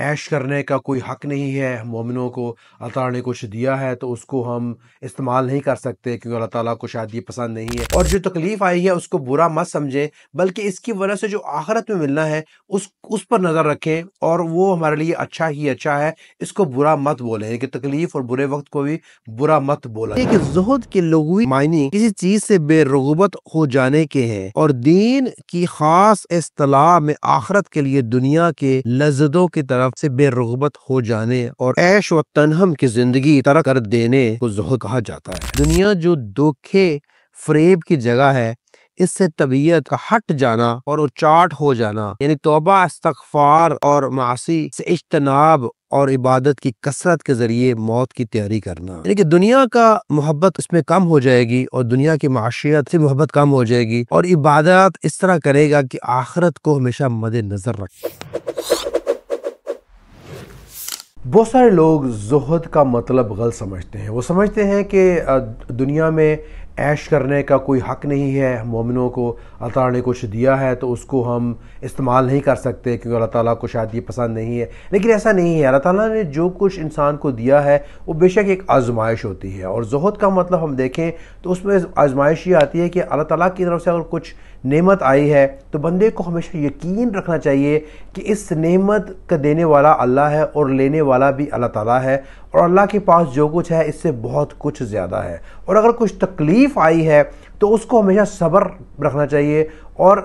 ऐश करने का कोई हक नहीं है मोमिनों को। अल्लाह ताला ने कुछ दिया है तो उसको हम इस्तेमाल नहीं कर सकते क्योंकि अल्लाह ताला को शायद ये पसंद नहीं है। और जो तकलीफ़ आई है उसको बुरा मत समझें, बल्कि इसकी वजह से जो आखिरत में मिलना है उस पर नज़र रखें, और वो हमारे लिए अच्छा ही अच्छा है। इसको बुरा मत बोलें, यानी कि तकलीफ़ और बुरे वक्त को भी बुरा मत बोला जाए। ज़ुहद के लुग़वी मायने किसी चीज़ से बेरग़बत हो जाने के हैं, और दीन की ख़ास इस्तिलाह में आखिरत के लिए दुनिया के लज़्ज़तों की तरफ से बेरग़बत हो जाने और ऐश व तन्हम की ज़िंदगी तरक कर देने को ज़ुहद कहा जाता है। दुनिया जो धोखे फ़रेब की जगह है, इससे तबीयत का हट जाना और उचाट हो जाना, यानी तौबा, इस्तग़फ़ार और मासी से इज्तनाब और इबादत की कसरत के जरिए मौत की तैयारी करना, यानी कि दुनिया का मोहब्बत इसमें कम हो जाएगी और दुनिया की माशियत से मोहब्बत कम हो जाएगी, और इबादत इस तरह करेगा कि आखिरत को हमेशा मद्देनजर रखे। बहुत सारे लोग ज़ुहद का मतलब गलत समझते हैं। वो समझते हैं कि दुनिया में ऐश करने का कोई हक नहीं है मोमिनों को। अल्लाह ताला ने कुछ दिया है तो उसको हम इस्तेमाल नहीं कर सकते क्योंकि अल्लाह ताला को शायद ये पसंद नहीं है। लेकिन ऐसा नहीं है। अल्लाह ताला ने जो कुछ इंसान को दिया है वो बेशक एक आजमाइश होती है, और ज़ुहद का मतलब हम देखें तो उसमें आजमाइश ये आती है कि अल्लाह ताला की तरफ से अगर कुछ नेमत आई है तो बंदे को हमेशा यकीन रखना चाहिए कि इस नेमत का देने वाला अल्लाह है और लेने वाला भी अल्लाह ताला है, और अल्लाह के पास जो कुछ है इससे बहुत कुछ ज़्यादा है। और अगर कुछ तकलीफ़ आई है तो उसको हमेशा सब्र रखना चाहिए, और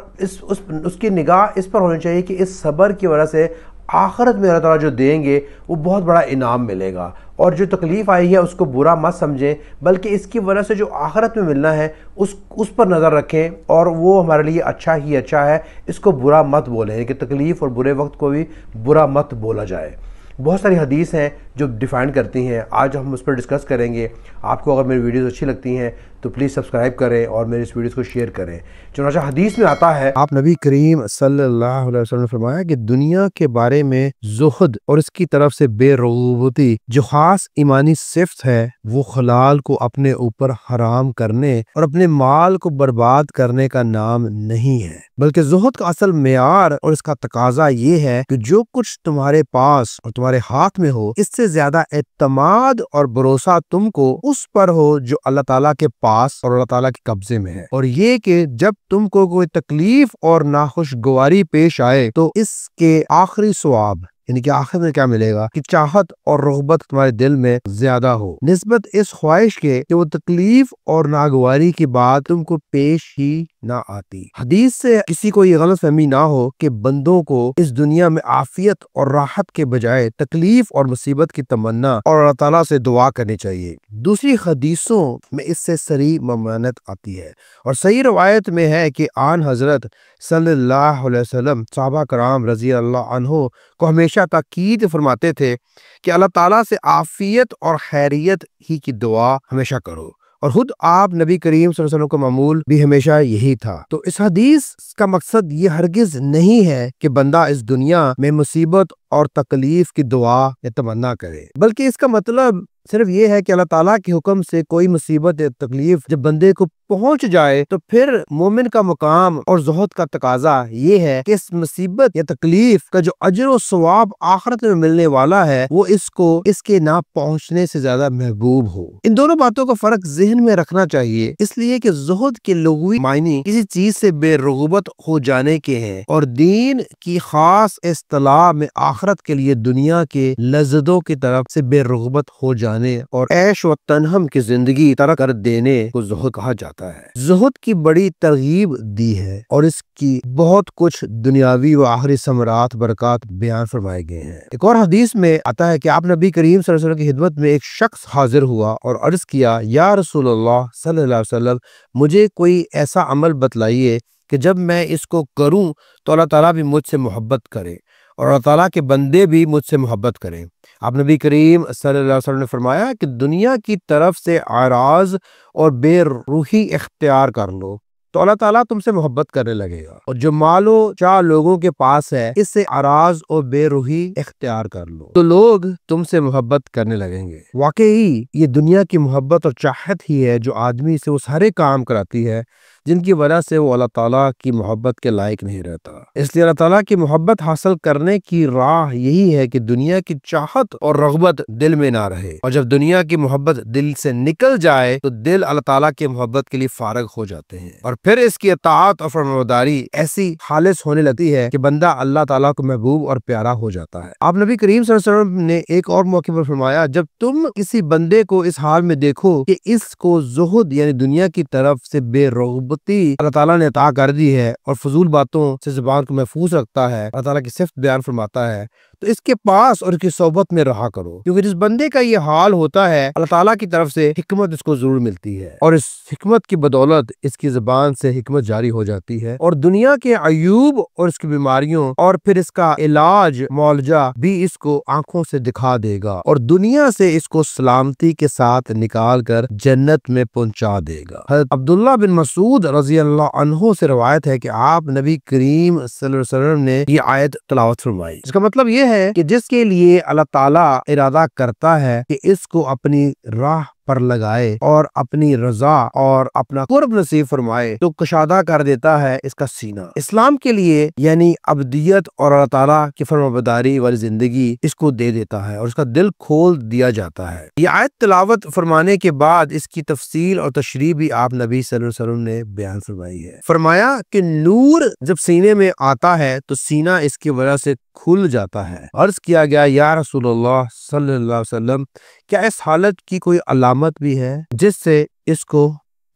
उसकी निगाह इस पर होनी चाहिए कि इस सब्र की वजह से आखिरत में अल्लाह ताला जो देंगे वो बहुत बड़ा इनाम मिलेगा। और जो तकलीफ़ आई है उसको बुरा मत समझें, बल्कि इसकी वजह से जो आखिरत में मिलना है उस पर नज़र रखें, और वो हमारे लिए अच्छा ही अच्छा है। इसको बुरा मत बोलें, यानी कि तकलीफ़ और बुरे वक्त को भी बुरा मत बोला जाए। बहुत सारी हदीस हैं जो डिफ़ाइन करती हैं, आज हम उस पर डिस्कस करेंगे। आपको अगर मेरी वीडियोस अच्छी लगती हैं तो प्लीज़ सब्सक्राइब करें और मेरी इस वीडियोस को शेयर करें। चुनांचे हदीस में आता है, आप नबी करीम सल्लल्लाहु अलैहि वसल्लम ने फरमाया कि दुनिया के बारे में ज़ुहद और इसकी तरफ से बेरग़बती जो खास ईमानी सिफ़त है वो खलाल को अपने ऊपर हराम करने और अपने माल को बर्बाद करने का नाम नहीं है, बल्कि ज़ुहद का असल मेयार और इसका तकाजा ये है कि जो कुछ तुम्हारे पास और तुम्हारे हाथ में हो इससे ज्यादा एतमाद और भरोसा तुमको उस पर हो जो अल्लाह ताला के पास और अल्लाह ताला के कब्जे में है, और ये कि जब तुमको कोई तकलीफ और नाखुशगवारी पेश आए तो इसके आखिरी सवाब, यानी कि आखिर में क्या मिलेगा कि चाहत और रग़बत तुम्हारे दिल में ज्यादा हो निस्बत इस ख्वाहिश के कि वो तकलीफ और नागवारी की बात तुमको पेश ही ना आती। हदीस से किसी को ये गलत फहमी ना हो कि बंदों को इस दुनिया में आफियत और राहत के बजाय तकलीफ और मुसीबत की तमन्ना और अल्लाह ताला से दुआ करनी चाहिए। दूसरी हदीसों में इससे सरी ममानत आती है, और सही रवायत में है कि आन हजरत सल्लल्लाहु अलैहि वसल्लम सहाबा कराम रज़ी अल्लाह अन्हो को हमेशा ताकीद फरमाते थे कि अल्लाह ताला से आफियत और खैरियत ही की दुआ हमेशा करो, और खुद आप नबी करीम सल्लल्लाहु अलैहि वसल्लम का मामूल भी हमेशा यही था। तो इस हदीस का मकसद ये हरगिज नहीं है कि बंदा इस दुनिया में मुसीबत और तकलीफ की दुआ या तमन्ना करे, बल्कि इसका मतलब सिर्फ ये है कि अल्लाह ताला के हुक्म से कोई मुसीबत या तकलीफ जब बंदे को पहुंच जाए तो फिर मोमिन का मुकाम और ज़ुहद का तकाजा ये है कि इस मुसीबत या तकलीफ का जो अजर और सवाब आखिरत में मिलने वाला है वो इसको इसके ना पहुंचने से ज्यादा महबूब हो। इन दोनों बातों का फर्क ज़हन में रखना चाहिए, इसलिए कि ज़ुहद के लुग़वी मायने किसी चीज से बेरग़बत हो जाने के हैं, और दीन की खास इस्तिलाह में आखिरत के लिए दुनिया के लज़्ज़तों की तरफ से बेरग़बत हो जाने और ऐश व तन्हम की जिंदगी तरक कर देने को ज़ुहद कहा जाता है। ज़ुहद की बड़ी तरगीब दी है और इसकी बहुत कुछ दुनियावी व आखिरी समरात बरकत बयान फरमाए गए हैं। एक और हदीस में आता है कि आप नबी करीम सल्लल्लाहु अलैहि वसल्लम की खिदमत में एक शख्स हाजिर हुआ और अर्ज किया, या रसूलल्लाह सल्लल्लाहु अलैहि वसल्लम, मुझे कोई ऐसा अमल बतलाइए कि जब मैं इसको करूं तो अल्लाह ताला भी मुझसे मोहब्बत करे और अल्लाह ताला के बंदे भी मुझसे मोहब्बत करें। आप नबी करीम सल्लल्लाहु अलैहि वसल्लम ने फरमाया कि दुनिया की तरफ से आराज और बेरूही इख्तियार कर लो तो अल्लाह ताला तुमसे मोहब्बत करने लगेगा, और जो मालो चाह लोगों के पास है इससे आराज और बेरूही इख्तियार कर लो तो लोग तुमसे मोहब्बत करने लगेंगे। वाकई ये दुनिया की मोहब्बत और चाहत ही है जो आदमी से वो सारे काम कराती है جن کی وجہ سے وہ اللہ تعالیٰ کی محبت کے لائق نہیں رہتا۔ اس لیے اللہ تعالیٰ کی محبت حاصل کرنے کی راہ یہی ہے کہ دنیا کی چاہت اور رغبت دل میں نہ رہے، اور جب دنیا کی محبت دل سے نکل جائے تو دل اللہ تعالیٰ کی محبت کے لیے فارغ ہو جاتے ہیں، اور پھر اس کی اطاعت اور فرمانبرداری ایسی خالص ہونے لگتی ہے کہ بندہ اللہ تعالیٰ کو محبوب اور پیارا ہو جاتا ہے۔ آپ نبی کریم صلی اللہ علیہ وسلم نے ایک اور موقع پر فرمایا، جب تم کسی بندے کو اس حال میں دیکھو کہ اس کو زہد یعنی دنیا کی طرف سے بے رغبتی اللہ تعالیٰ نے عطا کر دی ہے اور فضول باتوں سے زبان کو محفوظ رکھتا ہے، اللہ تعالیٰ کی صفت بیان فرماتا ہے، تو اس کے پاس اور اس کی صحبت میں رہا کرو، کیونکہ جس بندے کا یہ حال ہوتا ہے اللہ تعالیٰ کی طرف سے حکمت اس کو ضرور ملتی ہے، اور اس حکمت کی بدولت اس کی زبان سے حکمت جاری ہو جاتی ہے، اور دنیا کے عیوب اور اس کی بیماریوں اور پھر اس کا علاج معالجہ بھی اس کو آنکھوں سے دکھا دے گا، اور دنیا سے اس کو سلامتی کے ساتھ نکال کر جنت میں پہنچا دے گا۔ حضرت عبداللہ بن مسعود رضی اللہ عنہ سے روایت ہے کہ آپ نبی کریم صلی اللہ علیہ وسلم نے یہ آیت تلاوت فرمائی، اس کا مطلب یہ ہے کہ جس کے لیے اللہ تعالیٰ ارادہ کرتا ہے کہ اس کو اپنی راہ پر لگائے اور اپنی رضا اور اپنا قرب نصیب فرمائے تو کشادہ کر دیتا ہے اس کا سینہ اسلام کے لیے، یعنی ابدیت اور اللہ تعالیٰ کی فرمانبرداری والی زندگی اس کو دے دیتا ہے اور اس کا دل کھول دیا جاتا ہے۔ یہ آیت تلاوت فرمانے کے بعد اس کی تفصیل اور تشریح بھی آپ نبی صلی اللہ علیہ وسلم نے بیان فرمائی ہے۔ فرمایا کہ نور جب سینے میں آتا ہے تو سینہ اس کی وجہ سے کھل جاتا ہے۔ عرض کیا گیا، یا رسول اللہ صلی اللہ علیہ وسلم، کیا اس حالت کی کوئی علامت بھی ہے جس سے اس کو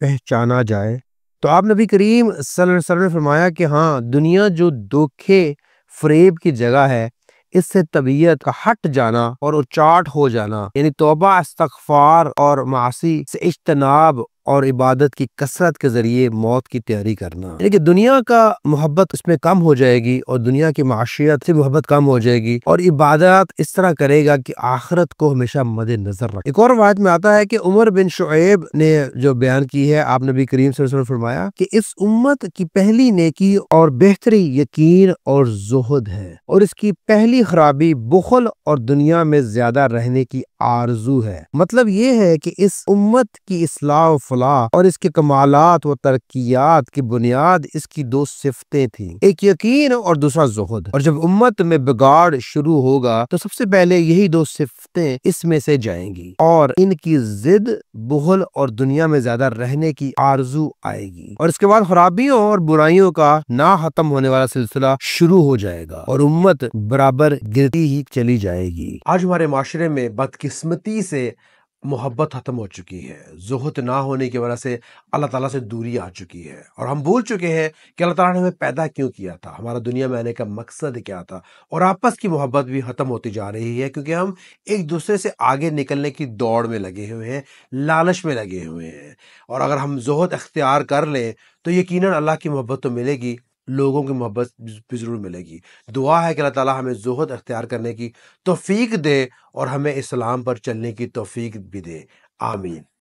پہچانا جائے؟ تو آپ نبی کریم صلی اللہ علیہ وسلم نے فرمایا کہ ہاں، دنیا جو دھوکے فریب کی جگہ ہے، اس سے طبیعت کا ہٹ جانا اور اچاٹ ہو جانا، یعنی توبہ، استغفار اور معاصی سے اجتناب اور عبادت کی کثرت کے ذریعے موت کی تیاری کرنا، یعنی کہ دنیا کا محبت اس میں کم ہو جائے گی اور دنیا کی معاشیت سے محبت کم ہو جائے گی، اور عبادات اس طرح کرے گا کہ آخرت کو ہمیشہ مد نظر رکھے۔ ایک اور روایت میں آتا ہے کہ عمر بن شعیب نے جو بیان کی ہے، آپ نبی کریم صلی اللہ علیہ وسلم نے فرمایا کہ اس امت کی پہلی نیکی اور بہتری یقین اور زہد ہے، اور اس کی پہلی خرابی بخل اور دنیا میں زیادہ رہنے کی آرزو ہے۔ مطلب یہ ہے کہ اس امت کی اصلاح و فلاح اور اس کے کمالات و ترقیات کی بنیاد اس کی دو صفتیں تھیں، ایک یقین اور دوسرا زہد، اور جب امت میں بگاڑ شروع ہوگا تو سب سے پہلے یہی دو صفتیں اس میں سے جائیں گی، اور ان کی ضد بخل اور دنیا میں زیادہ رہنے کی آرزو آئے گی، اور اس کے بعد خرابیوں اور برائیوں کا نہ ختم ہونے والا سلسلہ شروع ہو جائے گا اور امت برابر گرتی ہی چلی جائے گی۔ آج ہمارے معاشرے میں بدقسمتی سے محبت ختم ہو چکی ہے، زہد نہ ہونے کی وجہ سے اللہ تعالیٰ سے دوری آ چکی ہے، اور ہم بھول چکے ہیں کہ اللہ تعالیٰ نے ہمیں پیدا کیوں کیا تھا، ہمارا دنیا میں آنے کا مقصد کیا تھا، اور آپس کی محبت بھی ختم ہوتی جا رہی ہے کیونکہ ہم ایک دوسرے سے آگے نکلنے کی دوڑ میں لگے ہوئے ہیں، لالچ میں لگے ہوئے ہیں، اور اگر ہم زہد اختیار کر لیں تو یقیناً اللہ کی محبت تو ملے گی، لوگوں کی محبت بھی ضرور ملے گی۔ دعا ہے کہ اللہ تعالیٰ ہمیں زہد اختیار کرنے کی توفیق دے اور ہمیں اسلام پر چلنے کی توفیق بھی دے، آمین۔